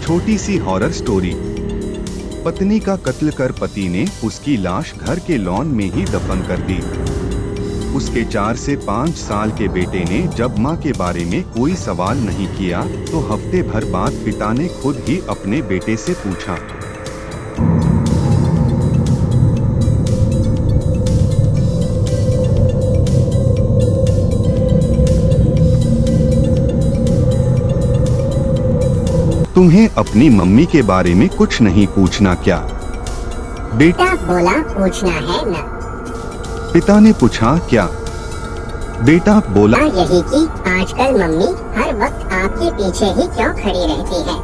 छोटी सी horror story. पत्नी का कत्ल कर पति ने उसकी लाश घर के लॉन में ही दफन कर दी। उसके 4 से 5 साल के बेटे ने जब मां के बारे में कोई सवाल नहीं किया तो हफ्ते भर बाद पिता ने खुद ही अपने बेटे से पूछा। तुम्हें अपनी मम्मी के बारे में कुछ नहीं पूछना क्या? बेटा बोला पूछना है ना। पिता ने पूछा क्या? बेटा बोला यही कि आजकल मम्मी हर वक्त आपके पीछे ही क्यों खड़ी रहती है।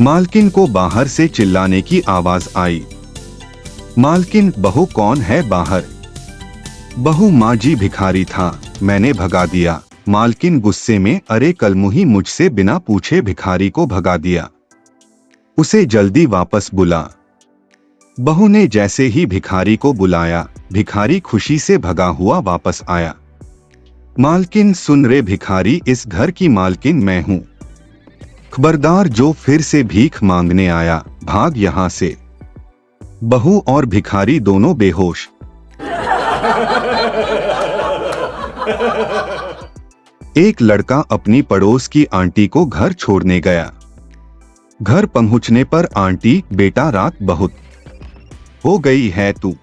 मालकिन को बाहर से चिल्लाने की आवाज आई। मालकिन, बहू कौन है बाहर? बहू, माँ जी भिखारी था, मैंने भगा दिया। मालकिन गुस्से में, अरे कलमुही, मुझसे बिना पूछे भिखारी को भगा दिया, उसे जल्दी वापस बुला। बहू ने जैसे ही भिखारी को बुलाया, भिखारी खुशी से भगा हुआ वापस आया। मालकिन, सुन रे भिखारी, इस घर की मालकिन मैं हूँ। खबरदार, जो फिर से भीख मांगने आया, भाग यहाँ से। बहू और भिखारी दोनों बेहोश। एक लड़का अपनी पड़ोस की आंटी को घर छोड़ने गया। घर पहुंचने पर आंटी, बेटा रात बहुत हो गई है, तू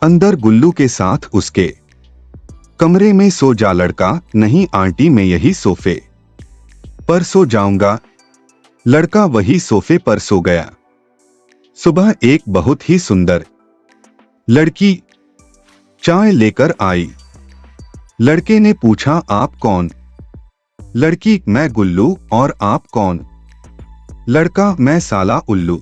अंदर गुल्लू के साथ उसके कमरे में सो जा। लड़का, नहीं आंटी, मैं यही सोफे पर सो जाऊंगा। लड़का वही सोफे पर सो गया। सुबह एक बहुत ही सुंदर लड़की चाय लेकर आई। लड़के ने पूछा, आप कौन? लड़की, मैं गुल्लू। और आप कौन? लड़का, मैं साला उल्लू।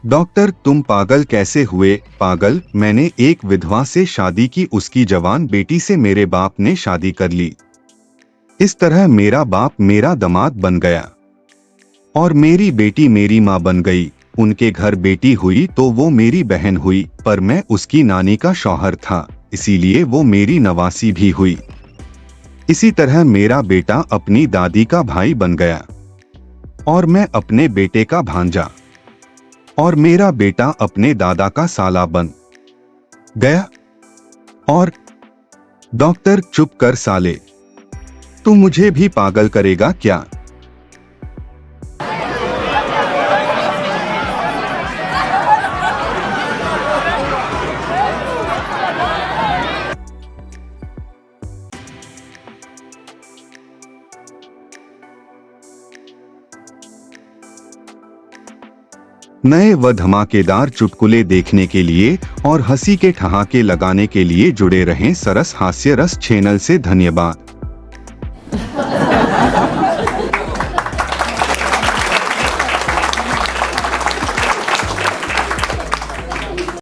डॉक्टर, तुम पागल कैसे हुए? पागल, मैंने एक विधवा से शादी की, उसकी जवान बेटी से मेरे बाप ने शादी कर ली। इस तरह मेरा बाप मेरा दामाद बन गया और मेरी बेटी मेरी माँ बन गई। उनके घर बेटी हुई तो वो मेरी बहन हुई, पर मैं उसकी नानी का शौहर था, इसीलिए वो मेरी नवासी भी हुई। इसी तरह मेरा बेटा अपनी दादी का भाई बन गया और मैं अपने बेटे का भांजा, और मेरा बेटा अपने दादा का साला बन गया। और डॉक्टर, चुप कर साले, तू मुझे भी पागल करेगा क्या? नए व धमाकेदार चुटकुले देखने के लिए और हंसी के ठहाके लगाने के लिए जुड़े रहें सरस हास्य रस चैनल से। धन्यवाद।